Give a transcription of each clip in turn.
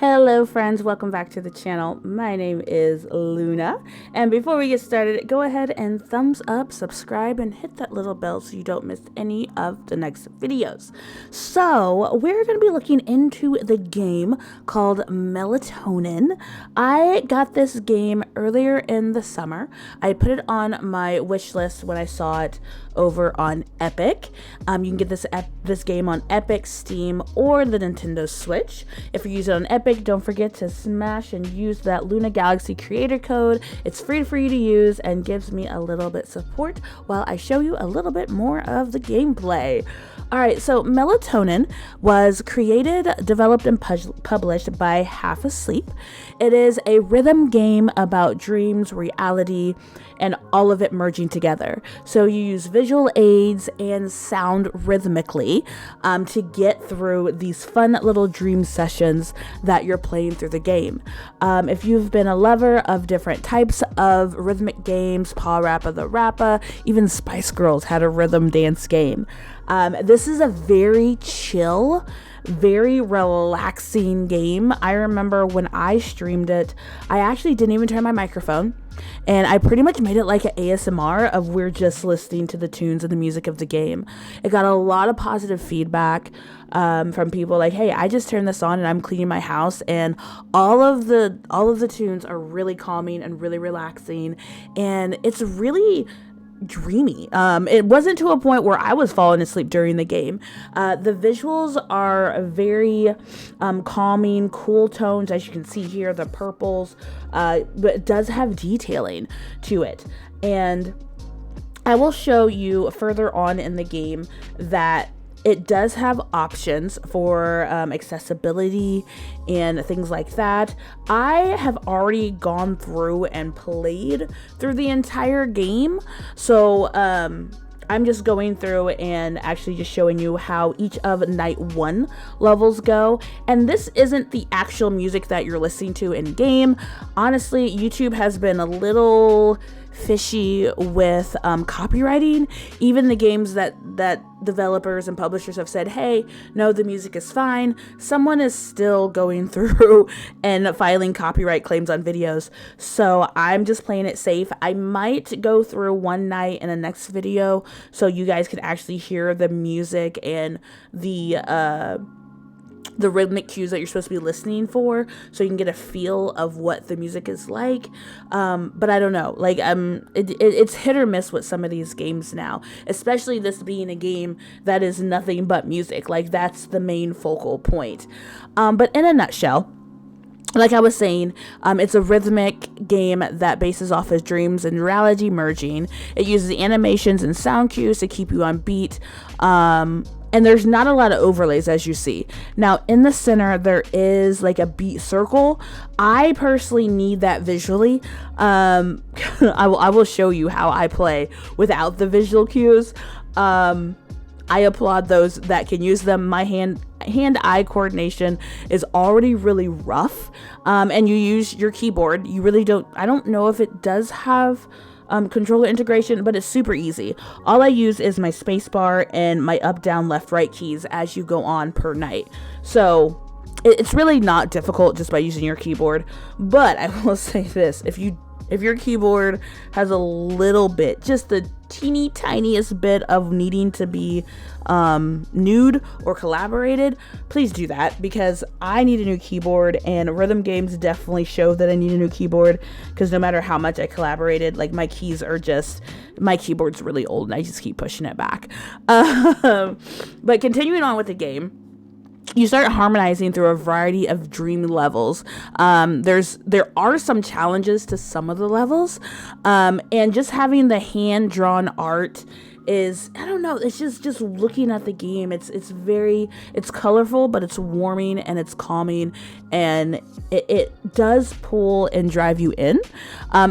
Hello friends, welcome back to the channel. My name is Luna, and before we get started, go ahead and thumbs up, subscribe, and hit that little bell so you don't miss any of the next videos. So we're going to be looking into the game called Melatonin. I got this game earlier in the summer. I put it on my wish list when I saw it over on Epic. You can get this game on Epic, Steam, or the Nintendo Switch. If you use it on Epic, don't forget to smash and use that Lunagalaxy creator code. It's free for you to use and gives me a little bit support while I show you a little bit more of the gameplay. Alright, so Melatonin was created, developed, and published by Half Asleep. It is a rhythm game about dreams, reality, and all of it merging together. So you use visual aids and sound rhythmically to get through these fun little dream sessions that you're playing through the game. If you've been a lover of different types of rhythmic games, Pa Rappa the Rappa, even Spice Girls had a rhythm dance game. This is a very chill, very relaxing game. I remember when I streamed it, I actually didn't even turn my microphone, and I pretty much made it like an ASMR of we're just listening to the tunes and the music of the game. It got a lot of positive feedback from people like, hey, I just turned this on and I'm cleaning my house, and all of the tunes are really calming and really relaxing, and it's really dreamy. It wasn't to a point where I was falling asleep during the game. The visuals are very calming, cool tones, as you can see here, the purples, but it does have detailing to it. And I will show you further on in the game that it does have options for accessibility and things like that. I have already gone through and played through the entire game, so I'm just going through and actually just showing you how each of night 1 levels go. And this isn't the actual music that you're listening to in game. Honestly, YouTube has been a little fishy with copywriting. Even the games that developers and publishers have said, hey, no, the music is fine, someone is still going through and filing copyright claims on videos. So I'm just playing it safe. I might go through one night in the next video so you guys can actually hear the music and the rhythmic cues that you're supposed to be listening for, so you can get a feel of what the music is like. But I don't know, like it's hit or miss with some of these games now, especially this being a game that is nothing but music. Like, that's the main focal point. But in a nutshell, like I was saying, it's a rhythmic game that bases off of dreams and reality merging. It uses animations and sound cues to keep you on beat. And there's not a lot of overlays, as you see. Now, in the center, there is like a beat circle. I personally need that visually. I will show you how I play without the visual cues. I applaud those that can use them. My hand-eye coordination is already really rough. And you use your keyboard. You really don't, I don't know if it does have controller integration, but it's super easy. All I use is my space bar and my up, down, left, right keys as you go on per night. So it's really not difficult just by using your keyboard. But I will say this, if your keyboard has a little bit, just the teeny tiniest bit of needing to be nude or collaborated, please do that, because I need a new keyboard, and rhythm games definitely show that I need a new keyboard, because no matter how much I collaborated, like, my keyboard's really old and I just keep pushing it back. But continuing on with the game, you start harmonizing through a variety of dream levels. There are some challenges to some of the levels, and just having the hand-drawn art is, I don't know, it's just looking at the game, it's colorful, but it's warming and it's calming, and it does pull and drive you in.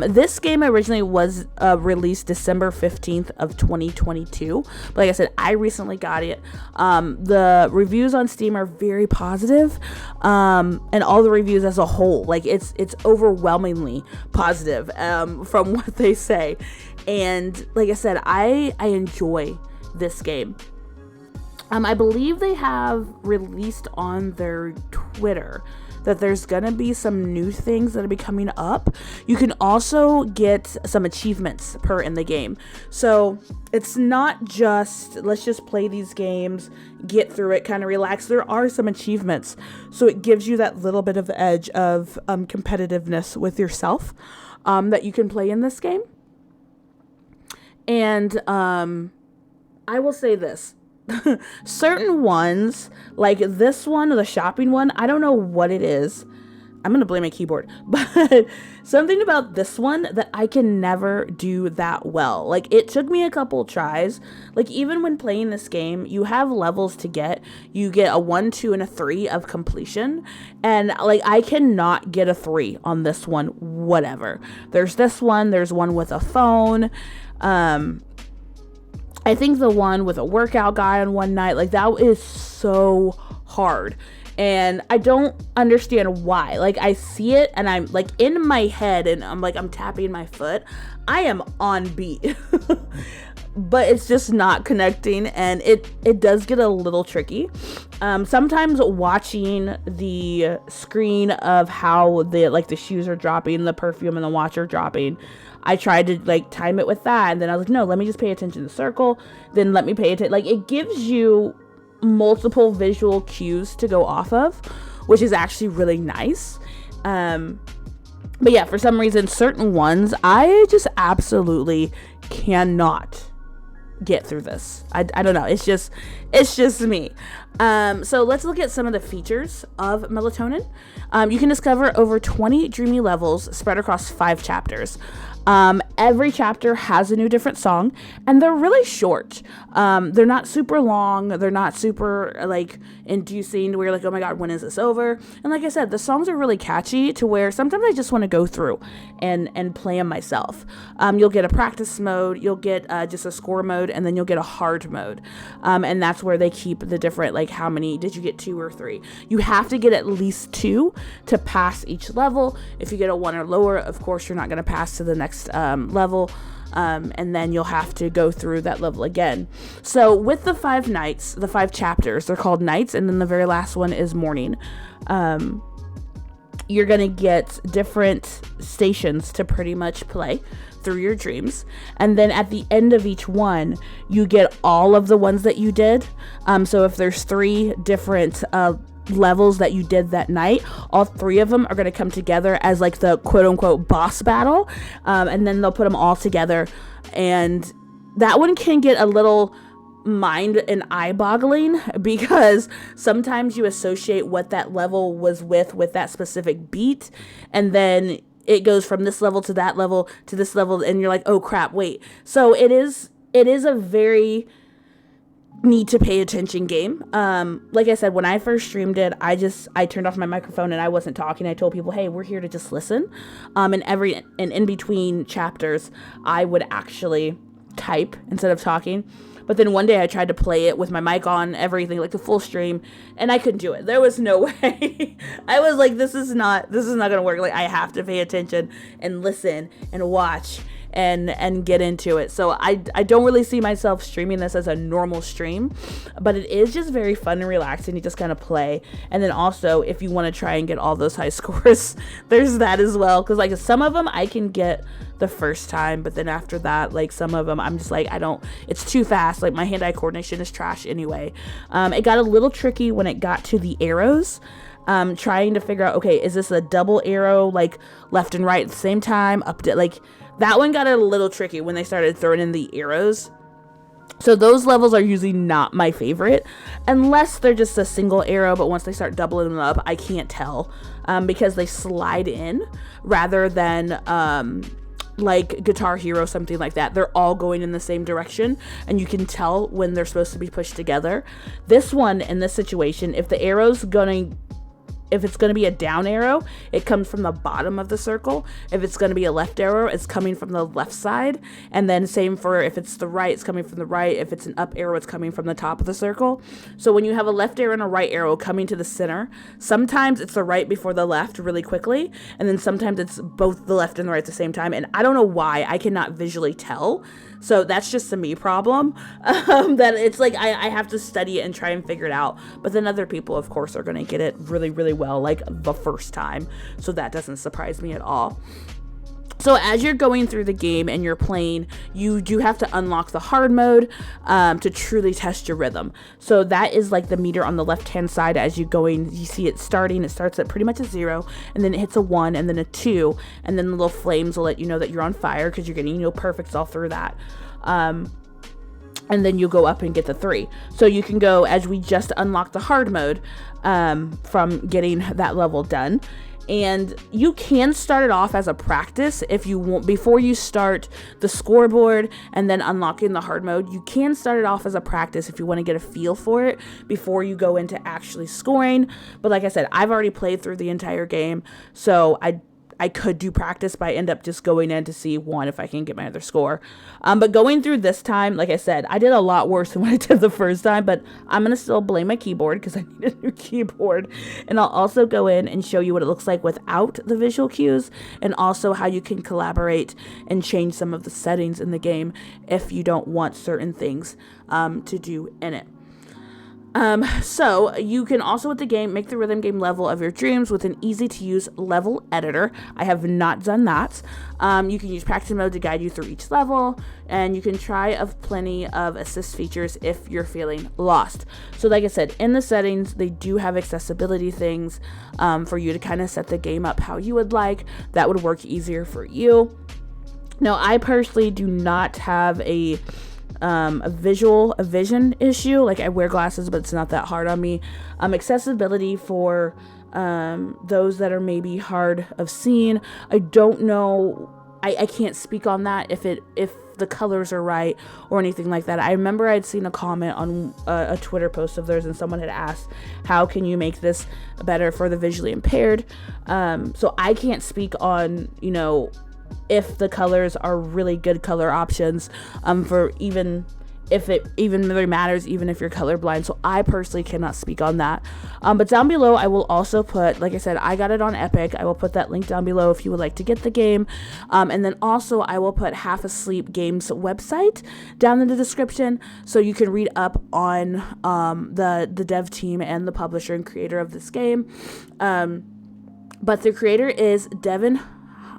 This game originally was released December 15th of 2022, but like I said, I recently got it. The reviews on Steam are very positive, and all the reviews as a whole, like, it's overwhelmingly positive from what they say. And like I said, I enjoy this game. I believe they have released on their Twitter that there's gonna be some new things that are be coming up. You can also get some achievements in the game. So it's not just, let's just play these games, get through it, kind of relax. There are some achievements. So it gives you that little bit of the edge of competitiveness with yourself that you can play in this game. And I will say this. Certain ones, like this one, the shopping one, I don't know what it is. I'm going to blame my keyboard, but something about this one that I can never do that well. Like, it took me a couple tries. Like, even when playing this game, you have levels to get. You get a 1, 2, and a 3 of completion. And like, I cannot get a 3 on this one, whatever. There's this one. There's one with a phone. I think the one with a workout guy on one night, like, that is so hard. And I don't understand why. Like, I see it and I'm like in my head and I'm tapping my foot. I am on beat. But it's just not connecting, and it does get a little tricky. Sometimes watching the screen of how the shoes are dropping, the perfume and the watch are dropping, I tried to like time it with that, and then I was like, no, let me just pay attention to the circle, then let me pay attention. Like, it gives you multiple visual cues to go off of, which is actually really nice. But yeah, for some reason, certain ones I just absolutely cannot get through this. I don't know. It's just me. So let's look at some of the features of Melatonin. You can discover over 20 dreamy levels spread across 5 chapters. Every chapter has a new different song, and they're really short. They're not super long. They're not super like inducing to where you're like, oh my God, when is this over? And like I said, the songs are really catchy to where sometimes I just want to go through and play them myself. You'll get a practice mode, you'll get just a score mode, and then you'll get a hard mode. And that's where they keep the different, like, how many did you get, 2 or 3? You have to get at least 2 to pass each level. If you get a 1 or lower, of course, you're not going to pass to the next level, and then you'll have to go through that level again. So with the 5 nights, the 5 chapters, they're called nights, and then the very last one is morning. You're gonna get different stations to pretty much play through your dreams, and then at the end of each one you get all of the ones that you did. So if there's 3 different levels that you did that night, all 3 of them are going to come together as like the quote-unquote boss battle, and then they'll put them all together, and that one can get a little mind and eye boggling because sometimes you associate what that level was with that specific beat, and then it goes from this level to that level to this level, and you're like, oh crap, wait. So it is a very need to pay attention game. Like I said, when I first streamed it, I turned off my microphone and I wasn't talking. I told people, hey, we're here to just listen. And in between chapters, I would actually type instead of talking. But then one day I tried to play it with my mic on, everything, like the full stream, and I couldn't do it. There was no way. I was like, this is not gonna work. Like, I have to pay attention and listen and watch and get into it. So I don't really see myself streaming this as a normal stream, but it is just very fun and relaxing. You just kind of play. And then also, if you want to try and get all those high scores, there's that as well. Because like some of them I can get the first time, but then after that, like some of them I'm just like, it's too fast. Like my hand-eye coordination is trash anyway. It got a little tricky when it got to the arrows. Trying to figure out, okay, is this a double arrow, like left and right at the same time, like that one got a little tricky when they started throwing in the arrows. So those levels are usually not my favorite unless they're just a single arrow, but once they start doubling them up, I can't tell, because they slide in rather than like Guitar Hero, something like that. They're all going in the same direction, and you can tell when they're supposed to be pushed together. This one, in this situation, if it's going to be a down arrow, it comes from the bottom of the circle. If it's going to be a left arrow, it's coming from the left side. And then same for if it's the right, it's coming from the right. If it's an up arrow, it's coming from the top of the circle. So when you have a left arrow and a right arrow coming to the center, sometimes it's the right before the left really quickly. And then sometimes it's both the left and the right at the same time. And I don't know why. I cannot visually tell. So that's just a me problem, that it's like I have to study it and try and figure it out. But then other people, of course, are going to get it really, really well. well like the first time, so that doesn't surprise me at all. So as you're going through the game and you're playing, you do have to unlock the hard mode to truly test your rhythm. So that is like the meter on the left hand side. As you going, you see it starting. It starts at pretty much a 0, and then it hits a 1, and then a 2, and then the little flames will let you know that you're on fire because you're getting perfects all through that. And then you go up and get the 3. So you can go, as we just unlocked the hard mode from getting that level done. And you can start it off as a practice if you want, before you start the scoreboard and then unlocking the hard mode. You can start it off as a practice if you want to get a feel for it before you go into actually scoring. But like I said, I've already played through the entire game, so I could do practice, but I end up just going in to see if I can get my other score. But going through this time, like I said, I did a lot worse than what I did the first time, but I'm going to still blame my keyboard because I need a new keyboard. And I'll also go in and show you what it looks like without the visual cues, and also how you can collaborate and change some of the settings in the game if you don't want certain things to do in it. So you can also with the game make the rhythm game level of your dreams with an easy to use level editor. I have not done that. You can use practice mode to guide you through each level, and you can try plenty of assist features if you're feeling lost. So like I said, in the settings, they do have accessibility things for you to kind of set the game up how you would like. That would work easier for you. Now, I personally do not have a vision issue. Like, I wear glasses, but it's not that hard on me. Accessibility for those that are maybe hard of seeing, I don't know. I can't speak on that if the colors are right or anything like that. I remember I'd seen a comment on a Twitter post of theirs, and someone had asked, how can you make this better for the visually impaired? So I can't speak on, if the colors are really good color options, for even if it even really matters, even if you're colorblind. So I personally cannot speak on that. But down below, I will also put, like I said, I got it on Epic. I will put that link down below if you would like to get the game. And then also I will put Half Asleep Games website down in the description, so you can read up on the dev team and the publisher and creator of this game. But the creator is Devin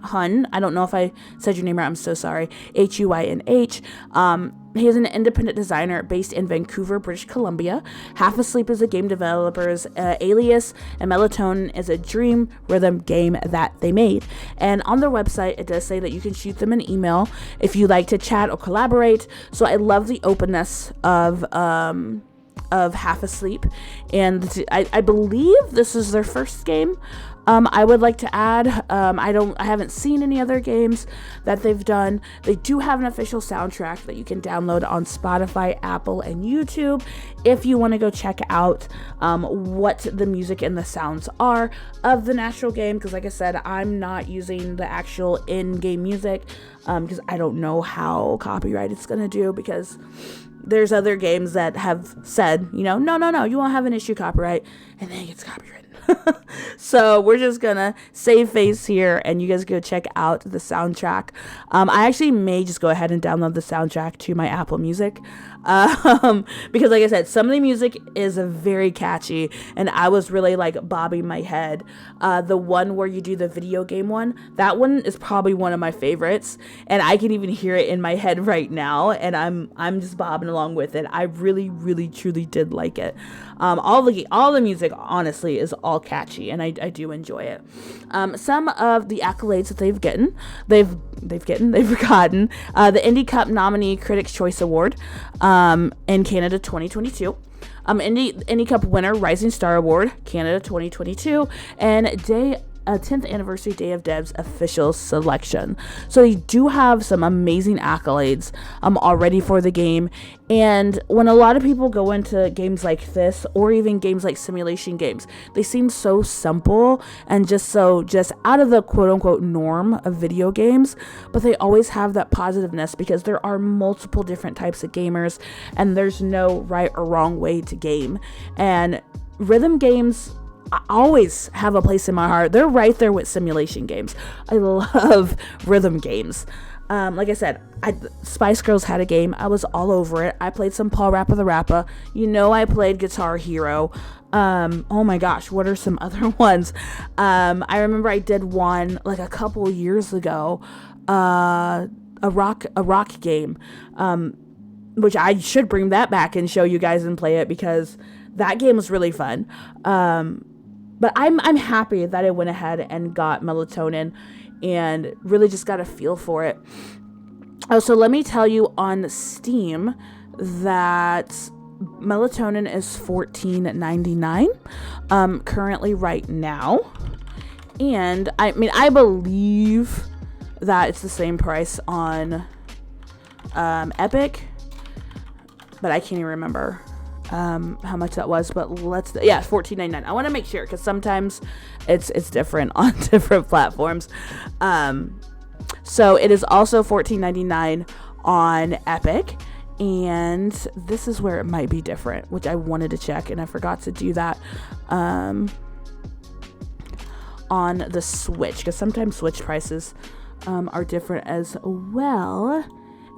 Hun. I don't know if I said your name right. I'm so sorry. Huynh. He is an independent designer based in Vancouver, British Columbia. Half Asleep is a game developer's alias, and Melatonin is a dream rhythm game that they made. And on their website, it does say that you can shoot them an email if you like to chat or collaborate. So I love the openness of Half Asleep, and I believe this is their first game. I would like to add, I haven't seen any other games that they've done. They do have an official soundtrack that you can download on Spotify, Apple, and YouTube if you want to go check out what the music and the sounds are of the natural game. Because like I said, I'm not using the actual in-game music because I don't know how copyright it's going to do, because there's other games that have said, no, you won't have an issue copyright, and then it gets copyrighted. So we're just gonna save face here, and you guys go check out the soundtrack. I actually may just go ahead and download the soundtrack to my Apple Music, because like I said, some of the music is very catchy, and I was really like bobbing my head. The one where you do the video game one, that one is probably one of my favorites, and I can even hear it in my head right now, and I'm just bobbing along with it. I really, really, truly did like it. All the music, honestly, is all catchy, and I do enjoy it. Some of the accolades that they've gotten, the Indie Cup nominee Critics' Choice Award in Canada 2022. Indie Cup winner Rising Star Award Canada 2022, and 10th anniversary Day of Devs official selection. So they do have some amazing accolades already for the game. And when a lot of people go into games like this, or even games like simulation games, they seem so simple and just out of the quote unquote norm of video games, but they always have that positiveness because there are multiple different types of gamers, and there's no right or wrong way to game. And rhythm games always have a place in my heart. They're right there with simulation games. I love rhythm games. Like I said, Spice Girls had a game. I was all over it. I played some Paul Rappa the Rapper. I played Guitar Hero. Oh my gosh, what are some other ones? I remember I did one like a couple years ago, a rock game, which I should bring that back and show you guys and play it, because that game was really fun. But I'm happy that I went ahead and got Melatonin and really just got a feel for it. Oh, so let me tell you on Steam that Melatonin is $14.99 currently right now. And I believe that it's the same price on Epic, but I can't even remember how much that was, but $14.99. I want to make sure, because sometimes it's different on different platforms. So it is also $14.99 on Epic, and this is where it might be different, which I wanted to check and I forgot to do that on the Switch, because sometimes Switch prices are different as well.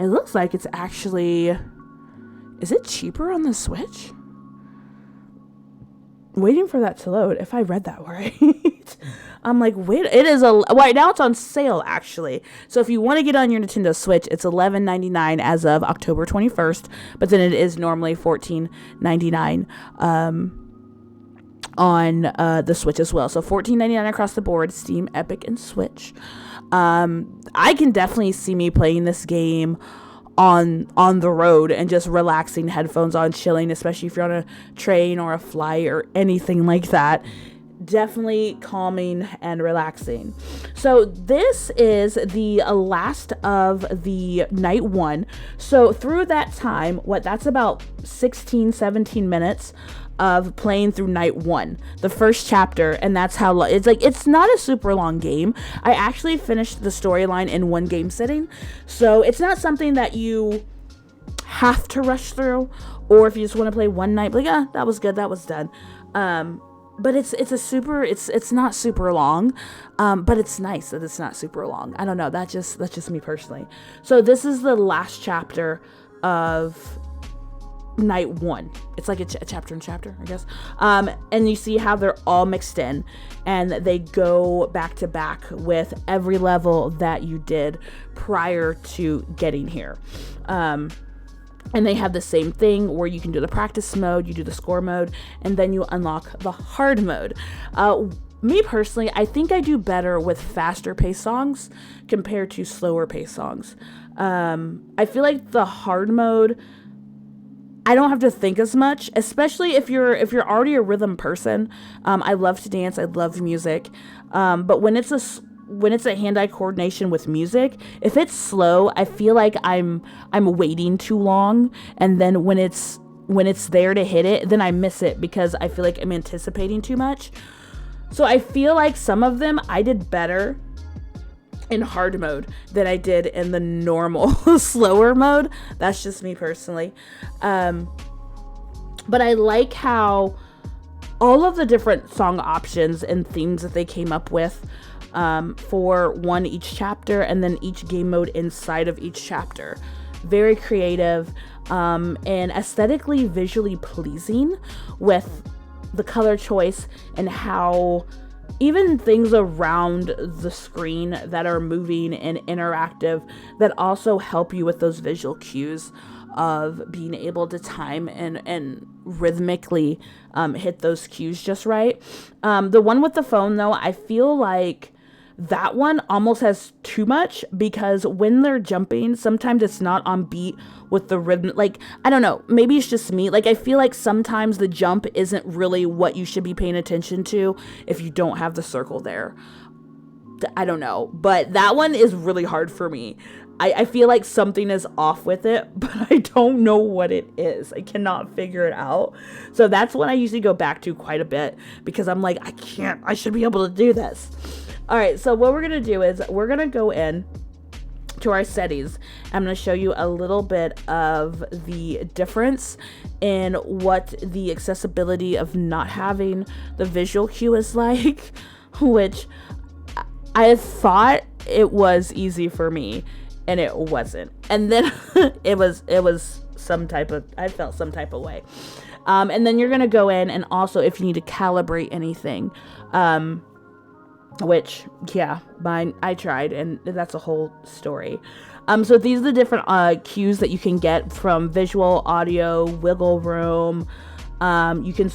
It looks like it's actually, is it cheaper on the Switch? Waiting for that to load, if I read that right. I'm like, wait, it is right now it's on sale, actually. So if you want to get on your Nintendo Switch, it's $11.99 as of October 21st, but then it is normally $14.99 on the Switch as well. So $14.99 across the board, Steam, Epic, and Switch. I can definitely see me playing this game on the road and just relaxing, headphones on, chilling, especially if you're on a train or a flight or anything like that. Definitely calming and relaxing. So this is the last of the night one. So through that time, that's about 17 minutes of playing through night one, the first chapter, and that's how it's not a super long game. I actually finished the storyline in one game sitting, so it's not something that you have to rush through, or if you just want to play one night, like, that was good, that was done. But it's not super long, but it's nice that it's not super long. I don't know, that's just me personally. So this is the last chapter of night one. It's like a chapter and chapter, I guess. And you see how they're all mixed in, and they go back to back with every level that you did prior to getting here. And they have the same thing where you can do the practice mode, you do the score mode, and then you unlock the hard mode. Me personally, I think I do better with faster paced songs compared to slower paced songs. I feel like the hard mode, I don't have to think as much, especially if you're already a rhythm person. I love to dance, I love music, but when it's a hand-eye coordination with music, if it's slow, I feel like I'm waiting too long, and then when it's there to hit it, then I miss it because I feel like I'm anticipating too much. So I feel like some of them I did better in hard mode than I did in the normal slower mode. That's just me personally. But I like how all of the different song options and themes that they came up with for each chapter, and then each game mode inside of each chapter. Very creative, and aesthetically visually pleasing with the color choice, and how even things around the screen that are moving and interactive that also help you with those visual cues of being able to time and rhythmically hit those cues just right. The one with the phone, though, I feel like that one almost has too much, because when they're jumping, sometimes it's not on beat with the rhythm. Like, I don't know, maybe it's just me. Like, I feel like sometimes the jump isn't really what you should be paying attention to if you don't have the circle there. I don't know, but that one is really hard for me. I feel like something is off with it, but I don't know what it is. I cannot figure it out. So that's one I usually go back to quite a bit, because I'm like, I should be able to do this. All right, so what we're going to do is we're going to go in to our settings. I'm going to show you a little bit of the difference in what the accessibility of not having the visual cue is like, which I thought it was easy for me. and it wasn't. And then it was some type of, I felt some type of way. And then you're going to go in, and also if you need to calibrate anything, which, yeah, I tried, and that's a whole story. So these are the different cues that you can get from visual, audio, wiggle room. You can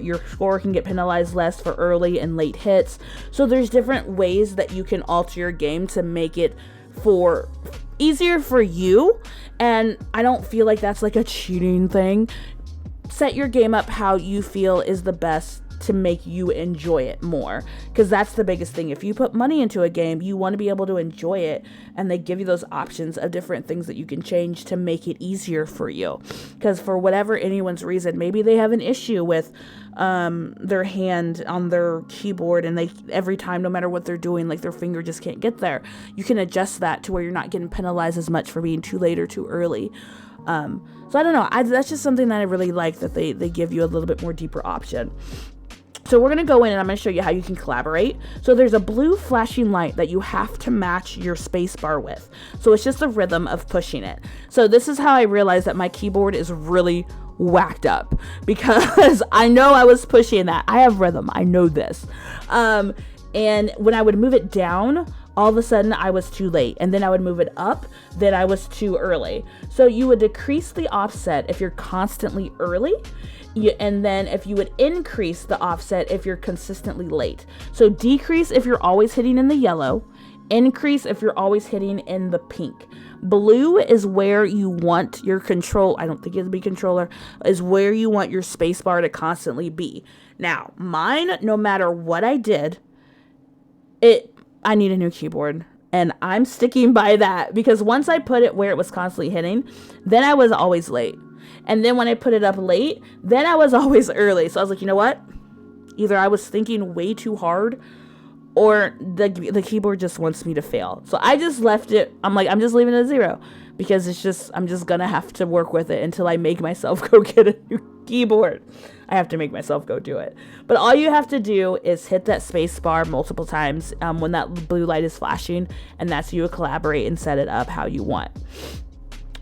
your score can get penalized less for early and late hits. So there's different ways that you can alter your game to make it easier for you. And I don't feel like that's like a cheating thing. Set your game up how you feel is the best to make you enjoy it more, because that's the biggest thing. If you put money into a game, you want to be able to enjoy it, and they give you those options of different things that you can change to make it easier for you. Because for whatever anyone's reason, maybe they have an issue with their hand on their keyboard, and they every time, no matter what they're doing, like their finger just can't get there. You can adjust that to where you're not getting penalized as much for being too late or too early. So I don't know, that's just something that I really like, that they give you a little bit more deeper option. So we're going to go in, and I'm going to show you how you can collaborate. So there's a blue flashing light that you have to match your space bar with. So it's just a rhythm of pushing it. So this is how I realized that my keyboard is really whacked up, because I know I was pushing that. I have rhythm. I know this. And when I would move it down, all of a sudden I was too late. And then I would move it up, then I was too early. So you would decrease the offset if you're constantly early. And then if you would increase the offset if you're consistently late. So decrease if you're always hitting in the yellow, increase if you're always hitting in the pink. Blue is where you want your control, I don't think it'd be controller, is where you want your space bar to constantly be. Now, mine, no matter what I did, I need a new keyboard. And I'm sticking by that, because once I put it where it was constantly hitting, then I was always late. And then when I put it up late, then I was always early. So I was like, you know what? Either I was thinking way too hard, or the keyboard just wants me to fail. So I just left it. I'm like, I'm just leaving it at 0, because I'm just going to have to work with it until I make myself go get a new keyboard. I have to make myself go do it. But all you have to do is hit that space bar multiple times when that blue light is flashing, and that's you collaborate and set it up how you want.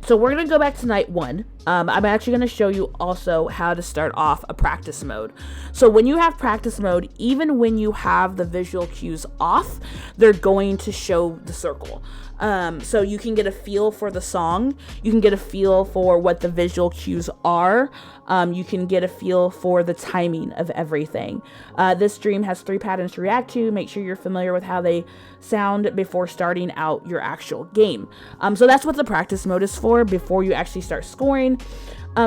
So we're going to go back to night 1. I'm actually going to show you also how to start off a practice mode. So when you have practice mode, even when you have the visual cues off, they're going to show the circle. So you can get a feel for the song. You can get a feel for what the visual cues are. You can get a feel for the timing of everything. This stream has 3 patterns to react to. Make sure you're familiar with how they sound before starting out your actual game. So that's what the practice mode is for, before you actually start scoring.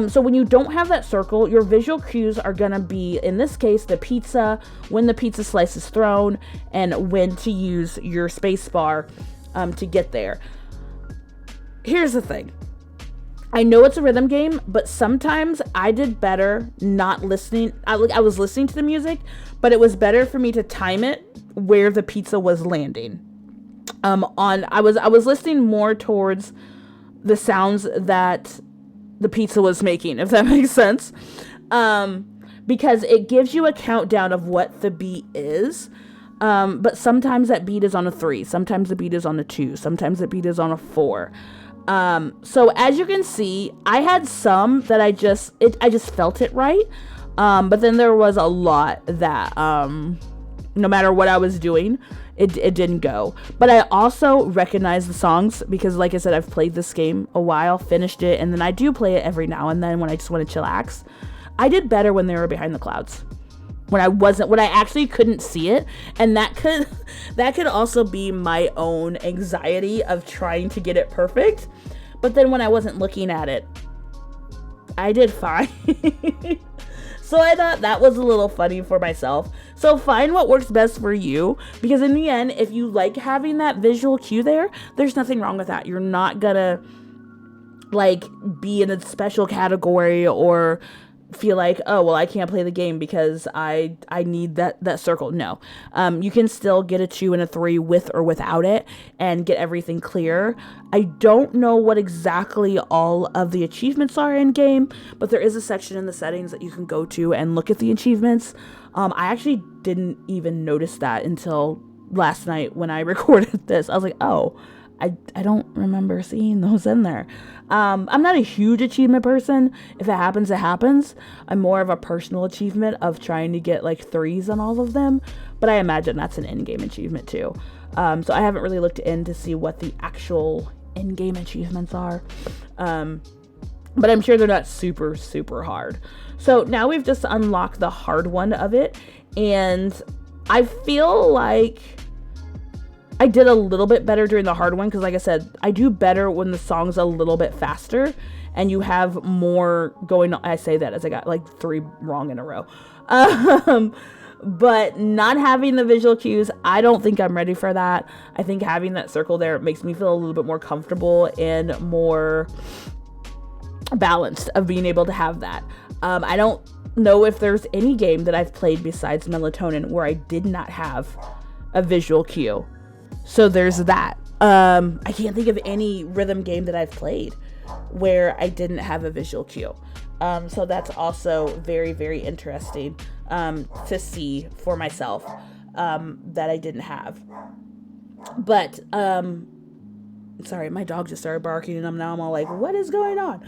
So when you don't have that circle, your visual cues are going to be, in this case, the pizza, when the pizza slice is thrown, and when to use your space bar to get there. Here's the thing. I know it's a rhythm game, but sometimes I did better not listening. I was listening to the music, but it was better for me to time it where the pizza was landing. I was listening more towards the sounds that the pizza was making, if that makes sense. Because it gives you a countdown of what the beat is. But sometimes that beat is on a 3. Sometimes the beat is on a 2. Sometimes the beat is on a 4. So as you can see, I had some that I just felt it right. But then there was a lot that, no matter what I was doing, it didn't go. But I also recognize the songs, because like I said, I've played this game a while, finished it, and then I do play it every now and then when I just want to chillax. I did better when they were behind the clouds. When I actually couldn't see it. And that could also be my own anxiety of trying to get it perfect. But then when I wasn't looking at it, I did fine. So I thought that was a little funny for myself. So find what works best for you, because in the end, if you like having that visual cue there's nothing wrong with that. You're not gonna like be in a special category or feel like, oh, well, I can't play the game because I need that circle. No. You can still get a 2 and a 3 with or without it and get everything clear. I don't know what exactly all of the achievements are in game, but there is a section in the settings that you can go to and look at the achievements. I actually didn't even notice that until last night when I recorded this. I was like, oh, I don't remember seeing those in there. I'm not a huge achievement person. If it happens, it happens. I'm more of a personal achievement of trying to get like 3s on all of them, but I imagine that's an in-game achievement too. So I haven't really looked in to see what the actual in-game achievements are. But I'm sure they're not super, super hard. So now we've just unlocked the hard one of it. And I feel like I did a little bit better during the hard one. Because like I said, I do better when the song's a little bit faster. And you have more going on. I say that as I got like 3 wrong in a row. But not having the visual cues, I don't think I'm ready for that. I think having that circle there makes me feel a little bit more comfortable and more balanced of being able to have that. I don't know if there's any game that I've played besides Melatonin where I did not have a visual cue. So there's that. I can't think of any rhythm game that I've played where I didn't have a visual cue. So that's also very, very interesting to see for myself that I didn't have. But sorry, my dog just started barking and now I'm all like, what is going on?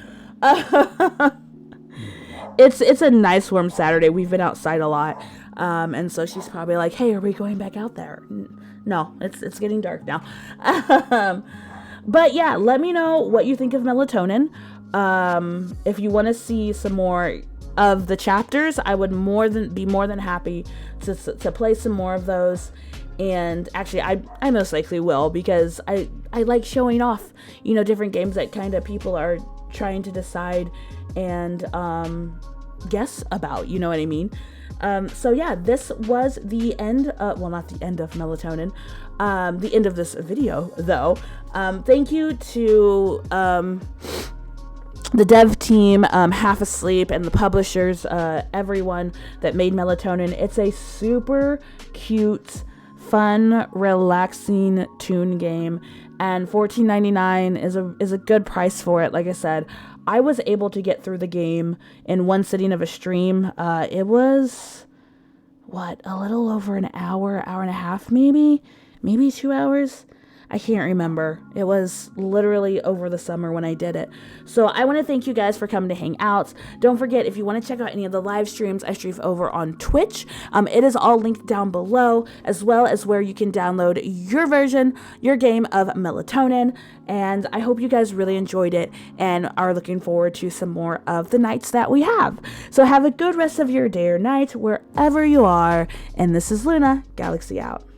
It's a nice warm Saturday. We've been outside a lot. And so she's probably like, hey, are we going back out there? No, it's getting dark now. But yeah, let me know what you think of Melatonin. If you want to see some more of the chapters, I would be more than happy to play some more of those. And actually, I most likely will, because I like showing off, different games that kind of people are trying to decide and guess about, you know what I mean? So yeah, this was the end, well, not the end of Melatonin, the end of this video though. Thank you to the dev team, Half Asleep, and the publishers, everyone that made Melatonin. It's a super cute, fun, relaxing tune game, and $14.99 is a good price for it. Like I said, I was able to get through the game in one sitting of a stream. It was a little over an hour and a half, maybe 2 hours. I can't remember. It was literally over the summer when I did it. So I want to thank you guys for coming to hang out. Don't forget, if you want to check out any of the live streams, I stream over on Twitch. It is all linked down below, as well as where you can download your version, your game of Melatonin. And I hope you guys really enjoyed it and are looking forward to some more of the nights that we have. So have a good rest of your day or night, wherever you are. And this is Luna, Galaxy out.